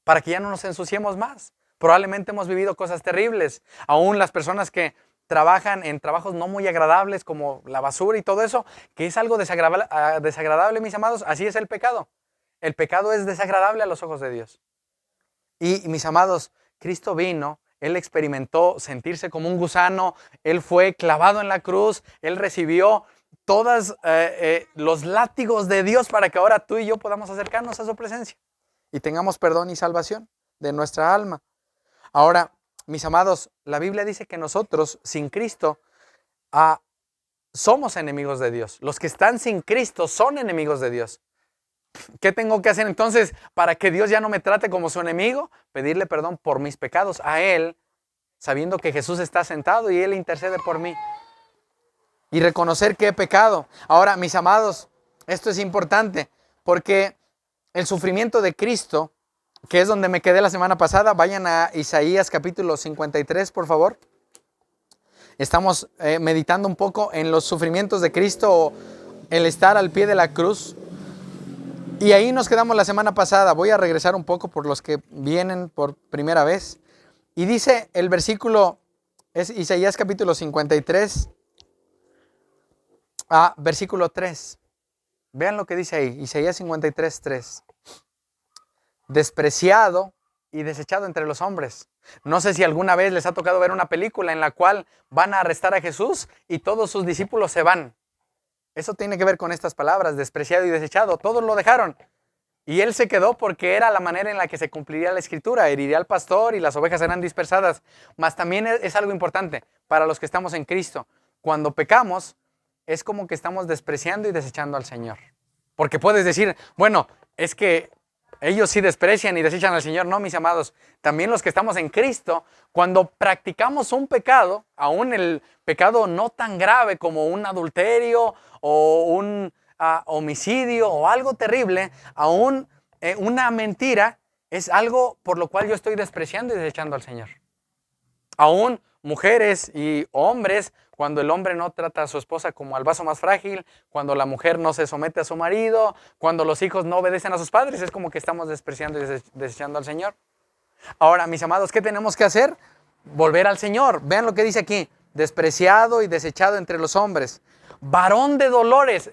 para que ya no nos ensuciemos más. Probablemente hemos vivido cosas terribles. Aún las personas que trabajan en trabajos no muy agradables como la basura y todo eso, que es algo desagradable, mis amados, así es el pecado. El pecado es desagradable a los ojos de Dios. Y mis amados, Cristo vino, Él experimentó sentirse como un gusano, Él fue clavado en la cruz, Él recibió todos los látigos de Dios para que ahora tú y yo podamos acercarnos a su presencia y tengamos perdón y salvación de nuestra alma. Ahora, mis amados, la Biblia dice que nosotros sin Cristo somos enemigos de Dios. Los que están sin Cristo son enemigos de Dios. ¿Qué tengo que hacer entonces para que Dios ya no me trate como su enemigo? Pedirle perdón por mis pecados a Él, sabiendo que Jesús está sentado y Él intercede por mí. Y reconocer que he pecado. Ahora, mis amados, esto es importante porque el sufrimiento de Cristo, que es donde me quedé la semana pasada, vayan a Isaías capítulo 53, por favor. Estamos meditando un poco en los sufrimientos de Cristo, o el estar al pie de la cruz. Y ahí nos quedamos la semana pasada. Voy a regresar un poco por los que vienen por primera vez. Y dice el versículo, es Isaías capítulo 53, versículo 3. Vean lo que dice ahí, Isaías 53, 3. Despreciado y desechado entre los hombres. No sé si alguna vez les ha tocado ver una película en la cual van a arrestar a Jesús y todos sus discípulos se van. Eso tiene que ver con estas palabras, despreciado y desechado. Todos lo dejaron. Y él se quedó porque era la manera en la que se cumpliría la escritura. Heriría al pastor y las ovejas serán dispersadas. Mas también es algo importante para los que estamos en Cristo. Cuando pecamos, es como que estamos despreciando y desechando al Señor. Porque puedes decir, bueno, es que ellos sí desprecian y desechan al Señor. No, mis amados, también los que estamos en Cristo, cuando practicamos un pecado, aún el pecado no tan grave como un adulterio o un homicidio o algo terrible, aún una mentira es algo por lo cual yo estoy despreciando y desechando al Señor. Aún mujeres y hombres, cuando el hombre no trata a su esposa como al vaso más frágil, cuando la mujer no se somete a su marido, cuando los hijos no obedecen a sus padres, es como que estamos despreciando y desechando al Señor. Ahora, mis amados, ¿qué tenemos que hacer? Volver al Señor. Vean lo que dice aquí, despreciado y desechado entre los hombres. Varón de dolores.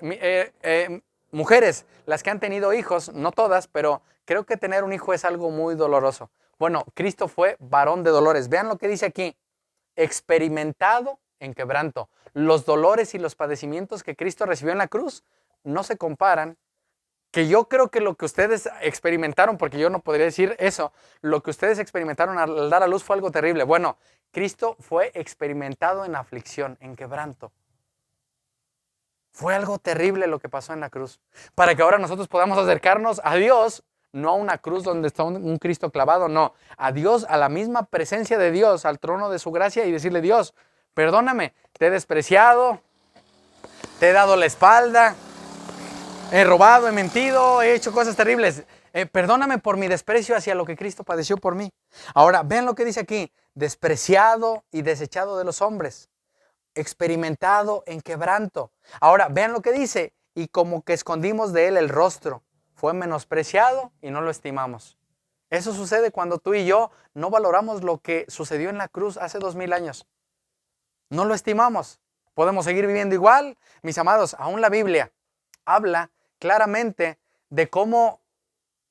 Mujeres, las que han tenido hijos, no todas, pero creo que tener un hijo es algo muy doloroso. Bueno, Cristo fue varón de dolores. Vean lo que dice aquí, experimentado en quebranto. Los dolores y los padecimientos que Cristo recibió en la cruz no se comparan. Que yo creo que lo que ustedes experimentaron, porque yo no podría decir eso, lo que ustedes experimentaron al dar a luz fue algo terrible. Bueno, Cristo fue experimentado en aflicción, en quebranto. Fue algo terrible lo que pasó en la cruz. Para que ahora nosotros podamos acercarnos a Dios, no a una cruz donde está un Cristo clavado, no. A Dios, a la misma presencia de Dios, al trono de su gracia y decirle, Dios, perdóname, te he despreciado, te he dado la espalda, he robado, he mentido, he hecho cosas terribles. Perdóname por mi desprecio hacia lo que Cristo padeció por mí. Ahora, vean lo que dice aquí, despreciado y desechado de los hombres, experimentado en quebranto. Ahora, vean lo que dice, y como que escondimos de él el rostro, fue menospreciado y no lo estimamos. Eso sucede cuando tú y yo no valoramos lo que sucedió en la cruz hace 2000 años. No lo estimamos. Podemos seguir viviendo igual. Mis amados, aún la Biblia habla claramente de cómo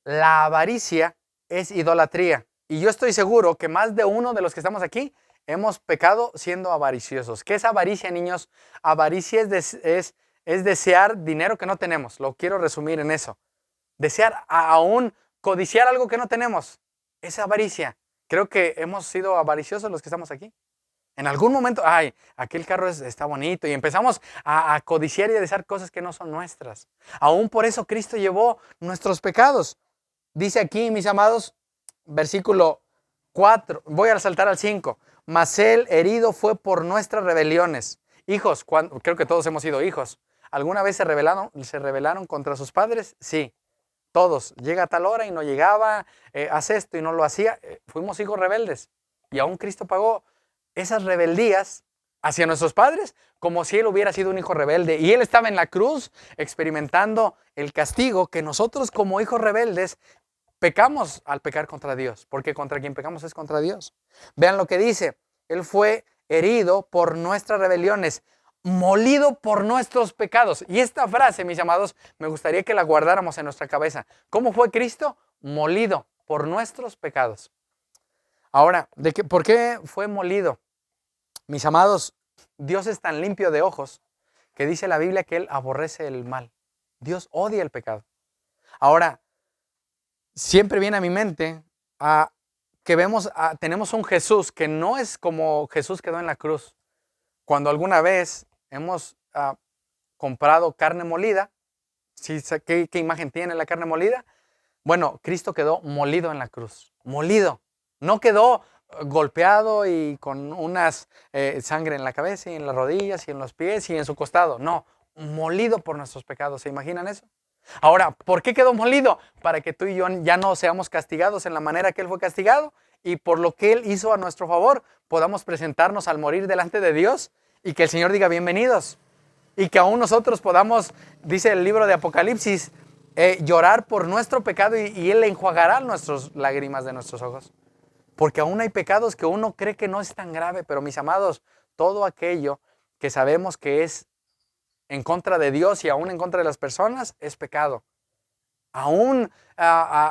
la avaricia es idolatría. Y yo estoy seguro que más de uno de los que estamos aquí hemos pecado siendo avariciosos. ¿Qué es avaricia, niños? Avaricia es desear dinero que no tenemos. Lo quiero resumir en eso. Desear aún codiciar algo que no tenemos. Es avaricia. Creo que hemos sido avariciosos los que estamos aquí. En algún momento, ay, aquel carro está bonito y empezamos a codiciar y a desear cosas que no son nuestras. Aún por eso Cristo llevó nuestros pecados. Dice aquí, mis amados, versículo 4, voy a saltar al 5. Mas él herido fue por nuestras rebeliones. Hijos, creo que todos hemos sido hijos. ¿Alguna vez se rebelaron contra sus padres? Sí, todos. Llega a tal hora y no llegaba, hace esto y no lo hacía. Fuimos hijos rebeldes. Y aún Cristo pagó esas rebeldías hacia nuestros padres, como si Él hubiera sido un hijo rebelde. Y Él estaba en la cruz experimentando el castigo que nosotros como hijos rebeldes pecamos al pecar contra Dios, porque contra quien pecamos es contra Dios. Vean lo que dice, Él fue herido por nuestras rebeliones, molido por nuestros pecados. Y esta frase, mis amados, me gustaría que la guardáramos en nuestra cabeza. ¿Cómo fue Cristo? Molido por nuestros pecados. Ahora, ¿por qué fue molido? Mis amados, Dios es tan limpio de ojos que dice la Biblia que Él aborrece el mal. Dios odia el pecado. Ahora, siempre viene a mi mente que tenemos un Jesús que no es como Jesús quedó en la cruz. Cuando alguna vez hemos comprado carne molida, ¿sí? ¿Qué imagen tiene la carne molida? Bueno, Cristo quedó molido en la cruz, molido. No quedó golpeado y con unas sangre en la cabeza y en las rodillas y en los pies y en su costado. No, molido por nuestros pecados. ¿Se imaginan eso? Ahora, ¿por qué quedó molido? Para que tú y yo ya no seamos castigados en la manera que Él fue castigado y por lo que Él hizo a nuestro favor, podamos presentarnos al morir delante de Dios y que el Señor diga bienvenidos. Y que aún nosotros podamos, dice el libro de Apocalipsis, llorar por nuestro pecado y Él enjuagará nuestras lágrimas de nuestros ojos. Porque aún hay pecados que uno cree que no es tan grave, pero mis amados, todo aquello que sabemos que es en contra de Dios y aún en contra de las personas es pecado. Aún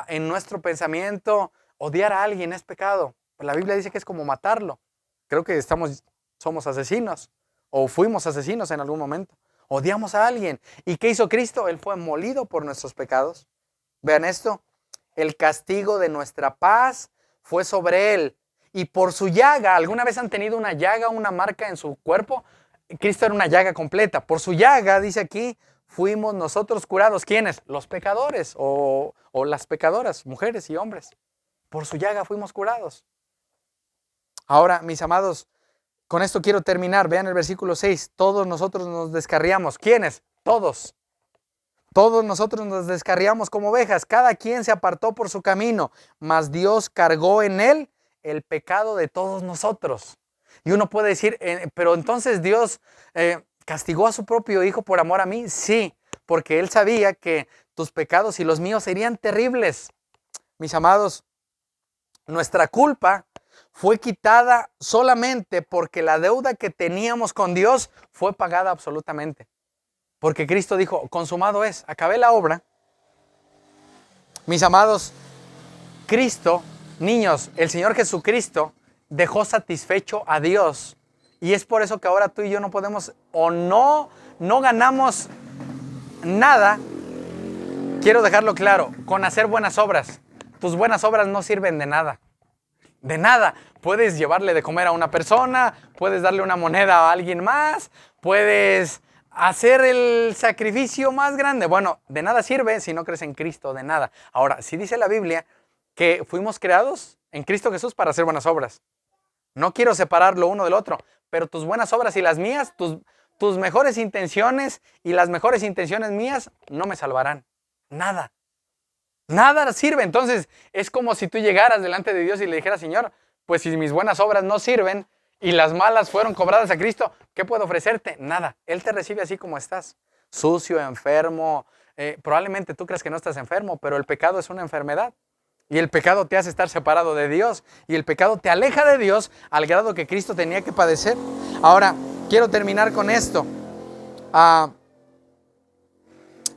en nuestro pensamiento, odiar a alguien es pecado. La Biblia dice que es como matarlo. Creo que somos asesinos o fuimos asesinos en algún momento. Odiamos a alguien. ¿Y qué hizo Cristo? Él fue molido por nuestros pecados. Vean esto. El castigo de nuestra paz fue sobre Él. Y por su llaga, ¿alguna vez han tenido una llaga, una marca en su cuerpo? Cristo era una llaga completa. Por su llaga, dice aquí, fuimos nosotros curados. ¿Quiénes? Los pecadores o las pecadoras, mujeres y hombres. Por su llaga fuimos curados. Ahora, mis amados, con esto quiero terminar. Vean el versículo 6. Todos nosotros nos descarriamos. ¿Quiénes? Todos. Todos nosotros nos descarriamos como ovejas. Cada quien se apartó por su camino. Mas Dios cargó en Él el pecado de todos nosotros. Y uno puede decir, pero entonces Dios castigó a su propio Hijo por amor a mí. Sí, porque Él sabía que tus pecados y los míos serían terribles. Mis amados, nuestra culpa fue quitada solamente porque la deuda que teníamos con Dios fue pagada absolutamente. Porque Cristo dijo, consumado es, acabé la obra. Mis amados, Cristo, niños, el Señor Jesucristo dejó satisfecho a Dios. Y es por eso que ahora tú y yo no podemos o no ganamos nada. Quiero dejarlo claro, con hacer buenas obras. Tus buenas obras no sirven de nada. De nada. Puedes llevarle de comer a una persona, puedes darle una moneda a alguien más, puedes hacer el sacrificio más grande. Bueno, de nada sirve si no crees en Cristo, de nada. Ahora, sí dice la Biblia que fuimos creados en Cristo Jesús para hacer buenas obras. No quiero separar lo uno del otro, pero tus buenas obras y las mías, tus mejores intenciones y las mejores intenciones mías no me salvarán. Nada. Nada sirve. Entonces es como si tú llegaras delante de Dios y le dijeras, Señor, pues si mis buenas obras no sirven y las malas fueron cobradas a Cristo, ¿qué puedo ofrecerte? Nada. Él te recibe así como estás, sucio, enfermo. Probablemente tú crees que no estás enfermo, pero el pecado es una enfermedad. Y el pecado te hace estar separado de Dios. Y el pecado te aleja de Dios al grado que Cristo tenía que padecer. Ahora, quiero terminar con esto.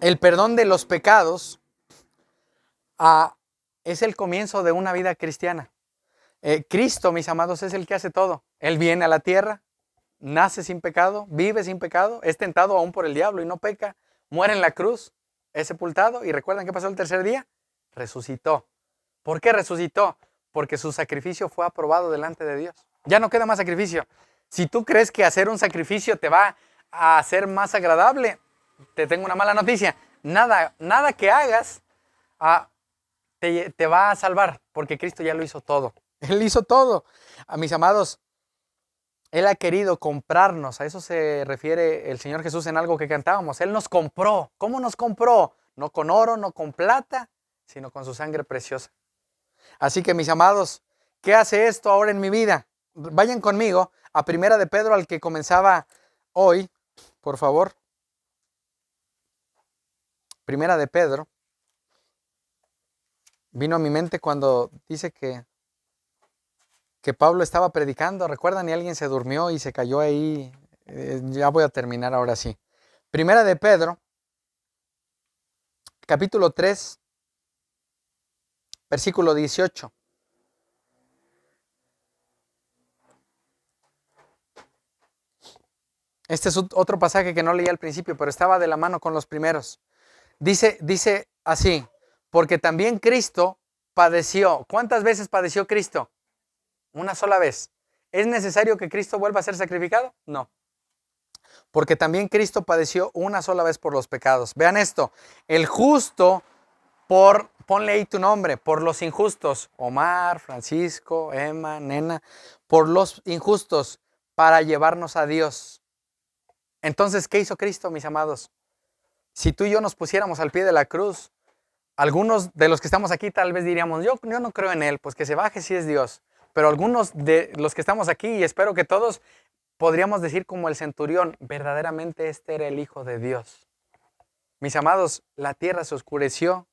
El perdón de los pecados es el comienzo de una vida cristiana. Cristo, mis amados, es el que hace todo. Él viene a la tierra, nace sin pecado, vive sin pecado, es tentado aún por el diablo y no peca, muere en la cruz, es sepultado y ¿recuerdan qué pasó el tercer día? Resucitó. ¿Por qué resucitó? Porque su sacrificio fue aprobado delante de Dios. Ya no queda más sacrificio. Si tú crees que hacer un sacrificio te va a hacer más agradable, te tengo una mala noticia. Nada que hagas te va a salvar, porque Cristo ya lo hizo todo. Él hizo todo. A mis amados, Él ha querido comprarnos. A eso se refiere el Señor Jesús en algo que cantábamos. Él nos compró. ¿Cómo nos compró? No con oro, no con plata, sino con su sangre preciosa. Así que mis amados, ¿qué hace esto ahora en mi vida? vayan conmigo a Primera de Pedro, al que comenzaba hoy, por favor. Primera de Pedro. Vino a mi mente cuando dice que Pablo estaba predicando. ¿Recuerdan? Y alguien se durmió y se cayó ahí. Ya voy a terminar ahora sí. Primera de Pedro, capítulo 3, versículo 18. Este es otro pasaje que no leí al principio, pero estaba de la mano con los primeros. Dice así, porque también Cristo padeció. ¿Cuántas veces padeció Cristo? Una sola vez. ¿Es necesario que Cristo vuelva a ser sacrificado? No. Porque también Cristo padeció una sola vez por los pecados. Vean esto, el justo ponle ahí tu nombre, por los injustos, Omar, Francisco, Emma, Nena, por los injustos, para llevarnos a Dios. Entonces, ¿qué hizo Cristo, mis amados? Si tú y yo nos pusiéramos al pie de la cruz, algunos de los que estamos aquí tal vez diríamos, yo no creo en Él, pues que se baje si es Dios. Pero algunos de los que estamos aquí, y espero que todos, podríamos decir como el centurión, verdaderamente este era el Hijo de Dios. Mis amados, la tierra se oscureció,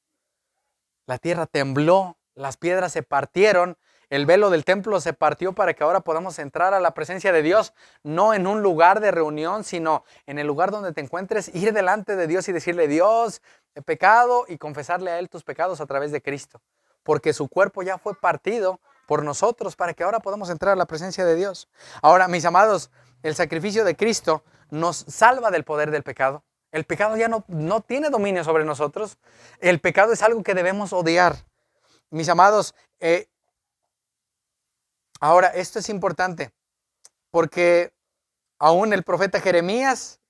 la tierra tembló, las piedras se partieron, el velo del templo se partió para que ahora podamos entrar a la presencia de Dios, no en un lugar de reunión, sino en el lugar donde te encuentres, ir delante de Dios y decirle, Dios, he pecado, y confesarle a Él tus pecados a través de Cristo, porque su cuerpo ya fue partido por nosotros para que ahora podamos entrar a la presencia de Dios. Ahora, mis amados, el sacrificio de Cristo nos salva del poder del pecado. El pecado ya no tiene dominio sobre nosotros. El pecado es algo que debemos odiar. Mis amados, ahora esto es importante porque aún el profeta Jeremías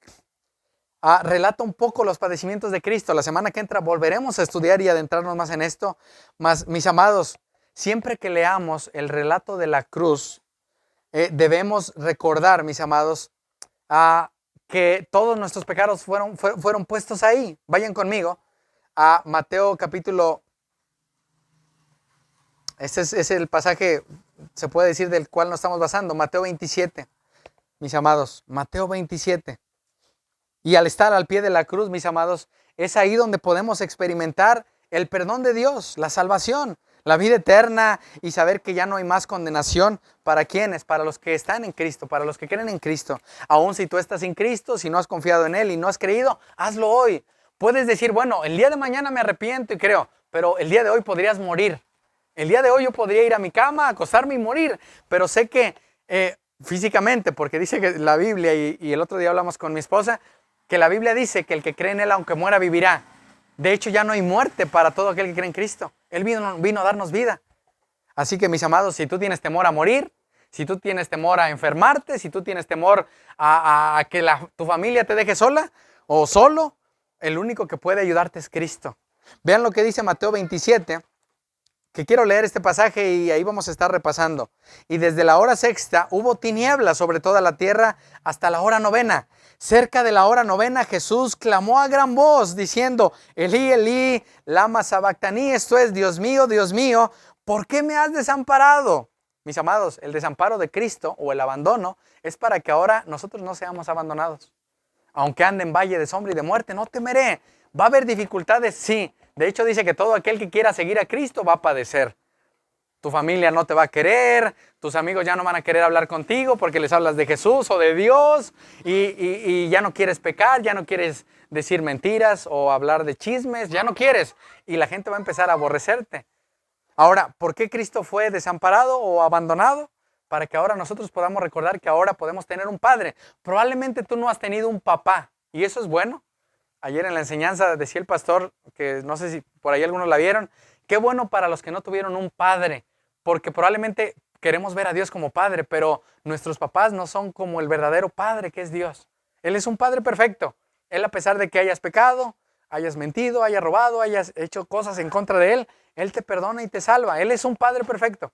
relata un poco los padecimientos de Cristo. La semana que entra volveremos a estudiar y adentrarnos más en esto. Mas, mis amados, siempre que leamos el relato de la cruz, debemos recordar, mis amados, que todos nuestros pecados fueron puestos ahí. Vayan conmigo a Mateo capítulo, este es el pasaje, se puede decir, del cual nos estamos basando, Mateo 27, mis amados, Mateo 27. Y al estar al pie de la cruz, mis amados, es ahí donde podemos experimentar el perdón de Dios, la salvación, la vida eterna y saber que ya no hay más condenación. ¿Para quiénes? Para los que están en Cristo, para los que creen en Cristo. Aún si tú estás en Cristo, si no has confiado en Él y no has creído, hazlo hoy. Puedes decir, bueno, el día de mañana me arrepiento y creo, pero el día de hoy podrías morir. El día de hoy yo podría ir a mi cama, acostarme y morir, pero sé que físicamente, porque dice que la Biblia, y el otro día hablamos con mi esposa, que la Biblia dice que el que cree en Él, aunque muera, vivirá. De hecho, ya no hay muerte para todo aquel que cree en Cristo. Él vino a darnos vida. Así que, mis amados, si tú tienes temor a morir, si tú tienes temor a enfermarte, si tú tienes temor a que tu familia te deje sola o solo, el único que puede ayudarte es Cristo. Vean lo que dice Mateo 27, que quiero leer este pasaje y ahí vamos a estar repasando. Y desde la hora sexta hubo tinieblas sobre toda la tierra hasta la hora novena. Cerca de la hora novena Jesús clamó a gran voz diciendo, Elí, Elí, lama sabactaní, esto es, Dios mío, ¿por qué me has desamparado? Mis amados, el desamparo de Cristo o el abandono es para que ahora nosotros no seamos abandonados. Aunque ande en valle de sombra y de muerte, no temeré. ¿Va a haber dificultades? Sí. De hecho dice que todo aquel que quiera seguir a Cristo va a padecer. Tu familia no te va a querer, tus amigos ya no van a querer hablar contigo porque les hablas de Jesús o de Dios y ya no quieres pecar, ya no quieres decir mentiras o hablar de chismes, ya no quieres y la gente va a empezar a aborrecerte. Ahora, ¿por qué Cristo fue desamparado o abandonado? Para que ahora nosotros podamos recordar que ahora podemos tener un padre. Probablemente tú no has tenido un papá y eso es bueno. Ayer en la enseñanza decía el pastor, que no sé si por ahí algunos la vieron, qué bueno para los que no tuvieron un padre, porque probablemente queremos ver a Dios como padre, pero nuestros papás no son como el verdadero padre que es Dios. Él es un padre perfecto. Él, a pesar de que hayas pecado, hayas mentido, hayas robado, hayas hecho cosas en contra de Él te perdona y te salva. Él es un padre perfecto.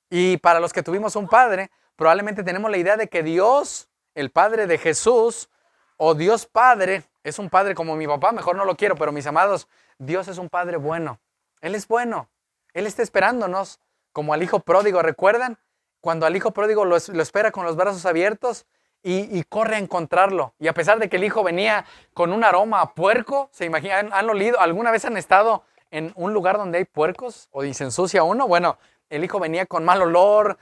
Y para los que tuvimos un padre, probablemente tenemos la idea de que Dios, el Padre de Jesús, o Dios Padre, es un padre como mi papá, mejor no lo quiero, pero mis amados, Dios es un padre bueno. Él es bueno. Él está esperándonos como al hijo pródigo, ¿recuerdan? cuando al hijo pródigo lo espera con los brazos abiertos y corre a encontrarlo. Y a pesar de que el hijo venía con un aroma a puerco, ¿se imaginan? ¿Han olido? ¿Alguna vez han estado en un lugar donde hay puercos o se ensucia uno? Bueno, el hijo venía con mal olor,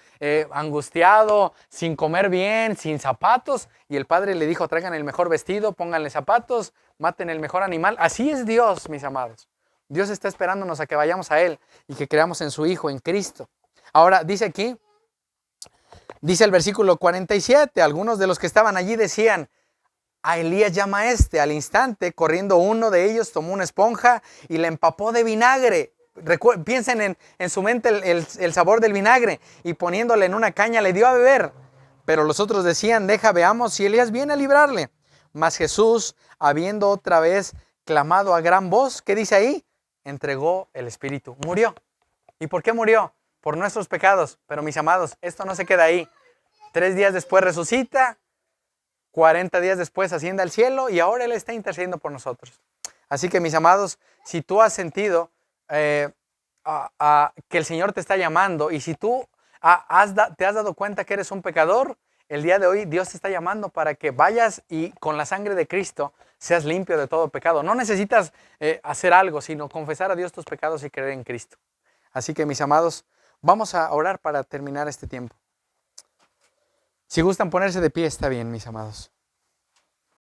angustiado, sin comer bien, sin zapatos. Y el padre le dijo, traigan el mejor vestido, pónganle zapatos, maten el mejor animal. Así es Dios, mis amados. Dios está esperándonos a que vayamos a Él y que creamos en su Hijo, en Cristo. Ahora, dice aquí, dice el versículo 47, algunos de los que estaban allí decían, a Elías llama a este. Al instante, corriendo uno de ellos, tomó una esponja y la empapó de vinagre. Piensen en su mente el sabor del vinagre y poniéndole en una caña le dio a beber. Pero los otros decían, deja, veamos si Elías viene a librarle. Mas Jesús, habiendo otra vez clamado a gran voz, ¿qué dice ahí? Entregó el espíritu, murió. ¿Y por qué murió? Por nuestros pecados. Pero mis amados, esto no se queda ahí. 3 días después resucita, 40 días después asciende al cielo y ahora Él está intercediendo por nosotros. Así que mis amados, si tú has sentido que el Señor te está llamando y si tú te has dado cuenta que eres un pecador, el día de hoy Dios te está llamando para que vayas y con la sangre de Cristo seas limpio de todo pecado. No necesitas hacer algo, sino confesar a Dios tus pecados y creer en Cristo. Así que mis amados, vamos a orar para terminar este tiempo. Si gustan ponerse de pie, está bien, mis amados.